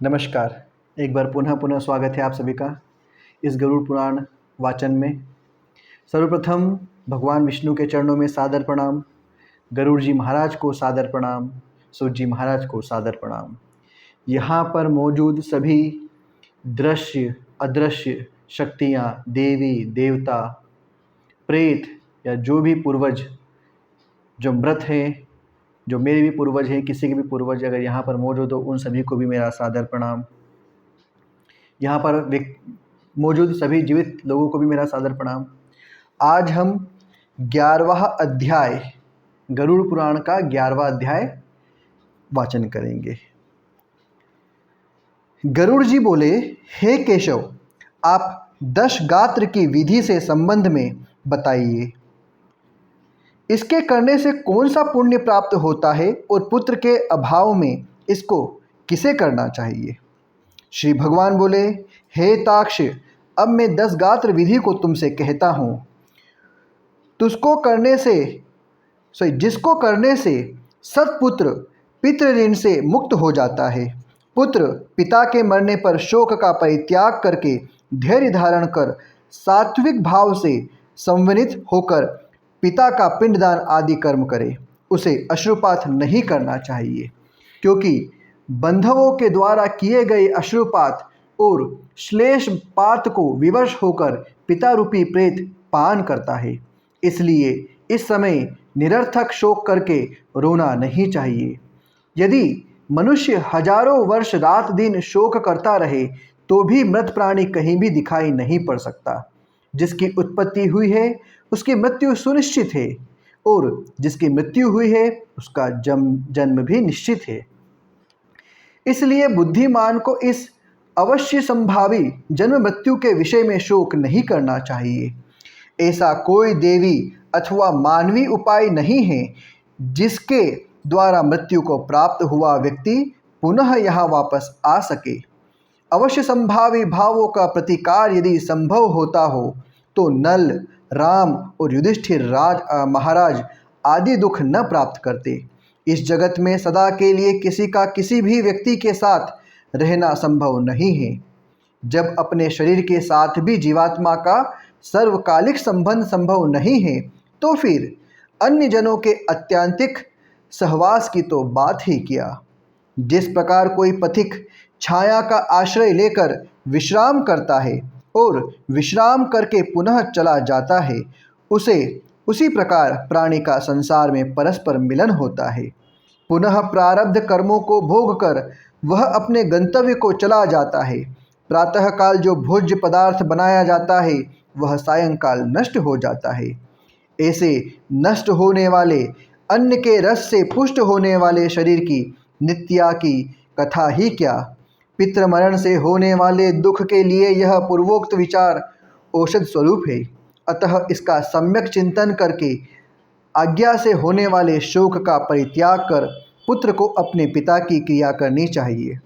नमस्कार। एक बार पुनः पुनः स्वागत है आप सभी का इस गरुड़ पुराण वाचन में। सर्वप्रथम भगवान विष्णु के चरणों में सादर प्रणाम, गरुड़ जी महाराज को सादर प्रणाम, सूत जी महाराज को सादर प्रणाम। यहाँ पर मौजूद सभी दृश्य अदृश्य शक्तियाँ, देवी देवता, प्रेत या जो भी पूर्वज जो मृत हैं, जो मेरे भी पूर्वज हैं, किसी के भी पूर्वज अगर यहाँ पर मौजूद हो, उन सभी को भी मेरा सादर प्रणाम। यहाँ पर मौजूद सभी जीवित लोगों को भी मेरा सादर प्रणाम। आज हम 11वां अध्याय गरुड़ पुराण का 11वां अध्याय वाचन करेंगे। गरुड़ जी बोले, हे केशव, आप 10 गात्र की विधि से संबंध में बताइए। इसके करने से कौन सा पुण्य प्राप्त होता है और पुत्र के अभाव में इसको किसे करना चाहिए? श्री भगवान बोले, हे ताक्ष, अब मैं 10 गात्र विधि को तुमसे कहता हूँ। जिसको करने से सत्पुत्र पितृ ऋण से मुक्त हो जाता है। पुत्र पिता के मरने पर शोक का परित्याग करके धैर्य धारण कर सात्विक भाव से संवनित होकर पिता का पिंडदान आदि कर्म करे। उसे अश्रुपात नहीं करना चाहिए, क्योंकि बंधवों के द्वारा किए गए अश्रुपात और श्लेषपात को विवश होकर पिता रूपी प्रेत पान करता है। इसलिए इस समय निरर्थक शोक करके रोना नहीं चाहिए। यदि मनुष्य हजारों वर्ष रात दिन शोक करता रहे तो भी मृत प्राणी कहीं भी दिखाई नहीं पड़ सकता। जिसकी उत्पत्ति हुई है उसकी मृत्यु सुनिश्चित है, और जिसकी मृत्यु हुई है उसका जन्म भी निश्चित है। इसलिए बुद्धिमान को इस अवश्य संभावी जन्म मृत्यु के विषय में शोक नहीं करना चाहिए। ऐसा कोई देवी अथवा मानवीय उपाय नहीं है जिसके द्वारा मृत्यु को प्राप्त हुआ व्यक्ति पुनः यहाँ वापस आ सके। अवश्य संभावी भावों का प्रतिकार यदि संभव होता हो तो नल, राम और युधिष्ठिर महाराज आदि दुख न प्राप्त करते। इस जगत में सदा के लिए किसी का किसी भी व्यक्ति के साथ रहना संभव नहीं है। जब अपने शरीर के साथ भी जीवात्मा का सर्वकालिक संबंध संभव नहीं है तो फिर अन्य जनों के अत्यंतिक सहवास की तो बात ही क्या। जिस प्रकार कोई पथिक छाया का आश्रय लेकर विश्राम करता है और विश्राम करके पुनः चला जाता है, उसी प्रकार प्राणी का संसार में परस्पर मिलन होता है। पुनः प्रारब्ध कर्मों को भोग कर वह अपने गंतव्य को चला जाता है। प्रातःकाल जो भोज्य पदार्थ बनाया जाता है वह सायंकाल नष्ट हो जाता है। ऐसे नष्ट होने वाले अन्न के रस से पुष्ट होने वाले शरीर की नित्या की कथा ही क्या। पितृमरण से होने वाले दुख के लिए यह पूर्वोक्त विचार औषध स्वरूप है। अतः इसका सम्यक चिंतन करके आज्ञा से होने वाले शोक का परित्याग कर पुत्र को अपने पिता की क्रिया करनी चाहिए।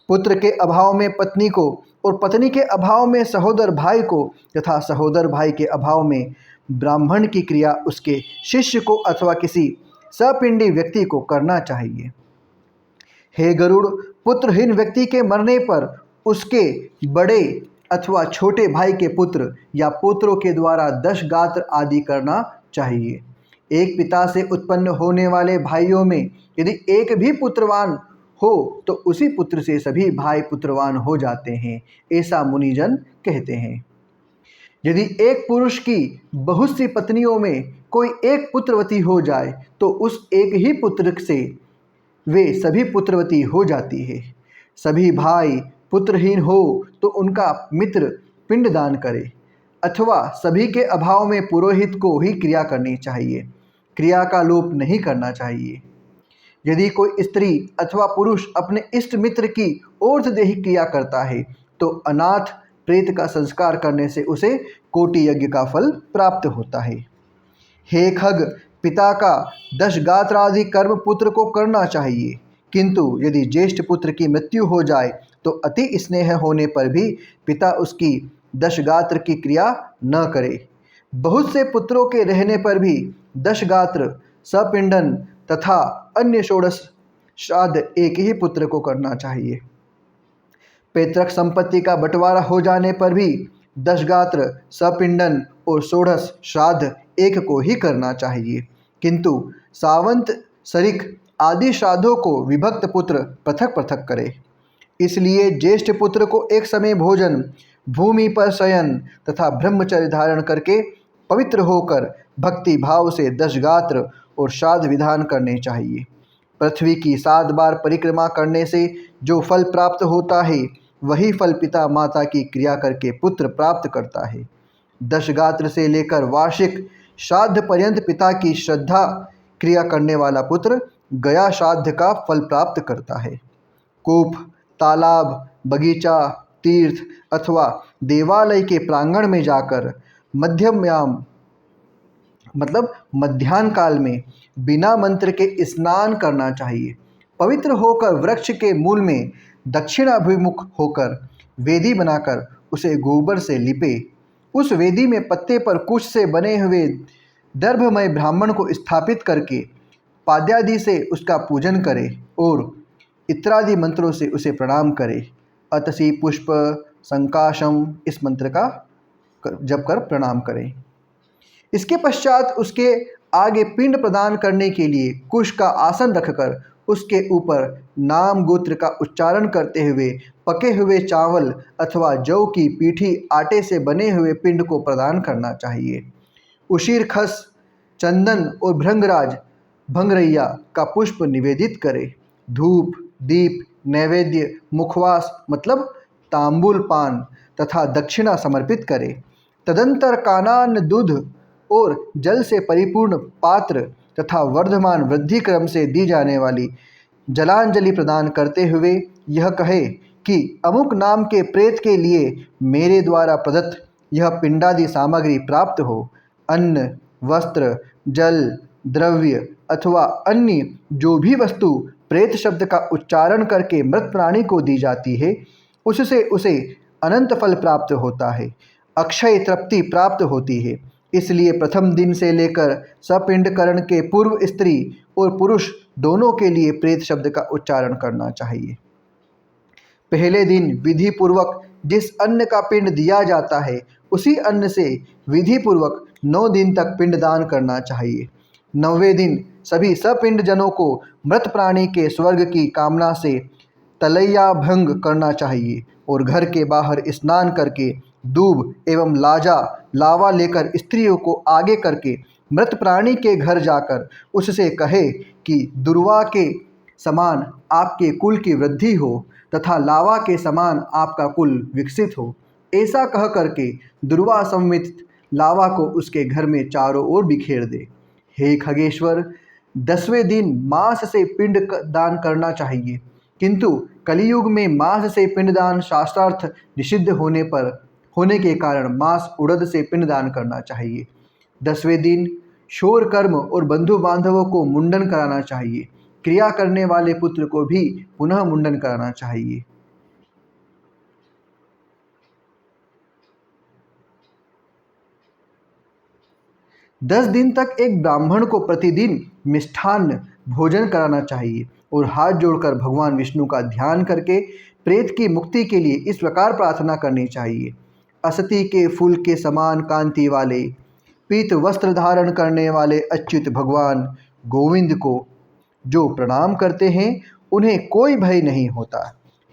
पुत्र के अभाव में पत्नी को और पत्नी के अभाव में सहोदर भाई को तथा सहोदर भाई के अभाव में ब्राह्मण की क्रिया उसके शिष्य को अथवा किसी सपिंडी व्यक्ति को करना चाहिए। हे गरुड़, पुत्रहीन व्यक्ति के मरने पर उसके बड़े अथवा छोटे भाई के पुत्र या पुत्रों के द्वारा 10 गात्र आदि करना चाहिए। एक पिता से उत्पन्न होने वाले भाइयों में यदि एक भी पुत्रवान हो तो उसी पुत्र से सभी भाई पुत्रवान हो जाते हैं, ऐसा मुनिजन कहते हैं। यदि एक पुरुष की बहुत सी पत्नियों में कोई एक पुत्रवती हो जाए तो उस एक ही पुत्र से वे सभी पुत्रवती हो जाती है। सभी भाई पुत्रहीन हो तो उनका मित्र पिंडदान करे, अथवा सभी के अभाव में पुरोहित को ही क्रिया करनी चाहिए। क्रिया का लोप नहीं करना चाहिए। यदि कोई स्त्री अथवा पुरुष अपने इष्ट मित्र की और्ध्वदेही क्रिया करता है तो अनाथ प्रेत का संस्कार करने से उसे कोटि यज्ञ का फल प्राप्त होता है। हे खग, पिता का 10 गात्र आदि कर्म पुत्र को करना चाहिए, किंतु यदि ज्येष्ठ पुत्र की मृत्यु हो जाए तो अति स्नेह होने पर भी पिता उसकी 10 गात्र की क्रिया न करे। बहुत से पुत्रों के रहने पर भी 10 गात्र, सपिंडन तथा अन्य षोडश श्राद्ध एक ही पुत्र को करना चाहिए। पैतृक संपत्ति का बंटवारा हो जाने पर भी दशगात्र, सपिंडन और षोडश श्राद्ध एक को ही करना चाहिए, किंतु सावंत, सरिक आदि श्राद्धों को विभक्त पुत्र पृथक पृथक करे। इसलिए ज्येष्ठ पुत्र को एक समय भोजन, भूमि पर शयन तथा ब्रह्मचर्य धारण करके पवित्र होकर भक्ति भाव से दशगात्र और श्राद्ध विधान करने चाहिए। पृथ्वी की 7 बार परिक्रमा करने से जो फल प्राप्त होता है, वही फल पिता माता की क्रिया करके पुत्र प्राप्त करता है। दशगात्र से लेकर वार्षिक श्राद्ध पर्यंत पिता की श्रद्धा क्रिया करने वाला पुत्र गया श्राद्ध का फल प्राप्त करता है। कूप, तालाब, बगीचा, तीर्थ अथवा देवालय के प्रांगण में जाकर मध्याह्न काल में बिना मंत्र के स्नान करना चाहिए। पवित्र होकर वृक्ष के मूल में दक्षिणाभिमुख होकर वेदी बनाकर उसे गोबर से लिपे। उस वेदी में पत्ते पर कुश से बने हुए दर्भमय ब्राह्मण को स्थापित करके पाद्यादि से उसका पूजन करे और इत्रादि मंत्रों से उसे प्रणाम करे। अतसी पुष्प संकाशम इस मंत्र का जप कर प्रणाम करें। इसके पश्चात उसके आगे पिंड प्रदान करने के लिए कुश का आसन रखकर उसके ऊपर नाम गोत्र का उच्चारण करते हुए पके हुए चावल अथवा जौ की पीठी आटे से बने हुए पिंड को प्रदान करना चाहिए। उशीर, खस, चंदन और भृंगराज भंगरैया का पुष्प निवेदित करे। धूप, दीप, नैवेद्य, मुखवास तांबूल पान तथा दक्षिणा समर्पित करे। तदंतर कानान, दूध और जल से परिपूर्ण पात्र तथा वर्धमान वृद्धि क्रम से दी जाने वाली जलांजलि प्रदान करते हुए यह कहे कि अमुक नाम के प्रेत के लिए मेरे द्वारा प्रदत्त यह पिंडादि सामग्री प्राप्त हो। अन्न, वस्त्र, जल, द्रव्य अथवा अन्य जो भी वस्तु प्रेत शब्द का उच्चारण करके मृत प्राणी को दी जाती है, उससे उसे अनंत फल प्राप्त होता है, अक्षय तृप्ति प्राप्त होती है। इसलिए प्रथम दिन से लेकर सपिंडकरण के पूर्व स्त्री और पुरुष दोनों के लिए प्रेत शब्द का उच्चारण करना चाहिए। पहले दिन विधि पूर्वक जिस अन्न का पिंड दिया जाता है, उसी अन्न से विधि पूर्वक 9 दिन तक पिंडदान करना चाहिए। 9वें दिन सभी सपिंड जनों को मृत प्राणी के स्वर्ग की कामना से तलैया भंग करना चाहिए और घर के बाहर स्नान करके दूब एवं लावा लेकर स्त्रियों को आगे करके मृत प्राणी के घर जाकर उससे कहे कि दुर्वा के समान आपके कुल की वृद्धि हो तथा लावा के समान आपका कुल विकसित हो। ऐसा कह करके दुर्वा सम्मित लावा को उसके घर में चारों ओर बिखेर दे। हे खगेश्वर, 10वें दिन मांस से पिंड दान करना चाहिए, किंतु कलियुग में मांस से पिंडदान शास्त्रार्थ निषिद्ध होने के कारण मांस उड़द से पिंडदान करना चाहिए। 10वें दिन शोर कर्म और बंधु बांधवों को मुंडन कराना चाहिए। क्रिया करने वाले पुत्र को भी पुनः मुंडन कराना चाहिए। दस दिन तक एक ब्राह्मण को प्रतिदिन मिष्ठान्न भोजन कराना चाहिए और हाथ जोड़कर भगवान विष्णु का ध्यान करके प्रेत की मुक्ति के लिए इस प्रकार प्रार्थना करनी चाहिए। असती के फूल के समान कांति वाले पीत वस्त्र धारण करने वाले अच्युत भगवान गोविंद को जो प्रणाम करते हैं, उन्हें कोई भय नहीं होता।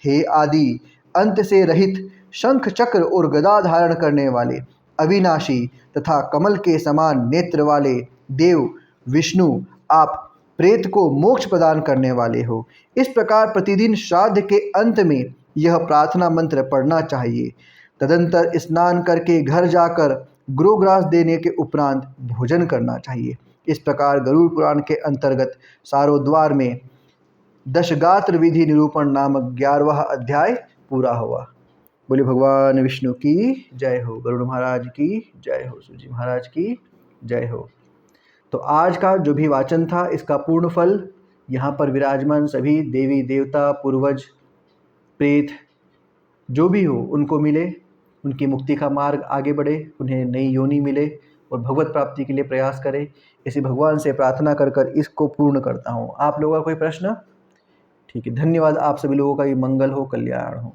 हे आदि अंत से रहित शंख चक्र और गदा धारण करने वाले अविनाशी तथा कमल के समान नेत्र वाले देव विष्णु, आप प्रेत को मोक्ष प्रदान करने वाले हो। इस प्रकार प्रतिदिन श्राद्ध के अंत में यह प्रार्थना मंत्र पढ़ना चाहिए। तदंतर स्नान करके घर जाकर गुरुग्रास देने के उपरांत भोजन करना चाहिए। इस प्रकार गरुड़ पुराण के अंतर्गत सारोद्वार में दशगात्र विधि निरूपण नामक 11वां अध्याय पूरा हुआ। बोले भगवान विष्णु की जय हो, गरुड़ महाराज की जय हो, सूजी महाराज की जय हो। तो आज का जो भी वाचन था, इसका पूर्ण फल यहाँ पर विराजमान सभी देवी देवता, पूर्वज, प्रेत जो भी हो उनको मिले, उनकी मुक्ति का मार्ग आगे बढ़े, उन्हें नई योनि मिले और भगवत प्राप्ति के लिए प्रयास करें। इसी भगवान से प्रार्थना कर इसको पूर्ण करता हूँ। आप लोगों का कोई प्रश्न? ठीक है, धन्यवाद। आप सभी लोगों का ये मंगल हो, कल्याण हो।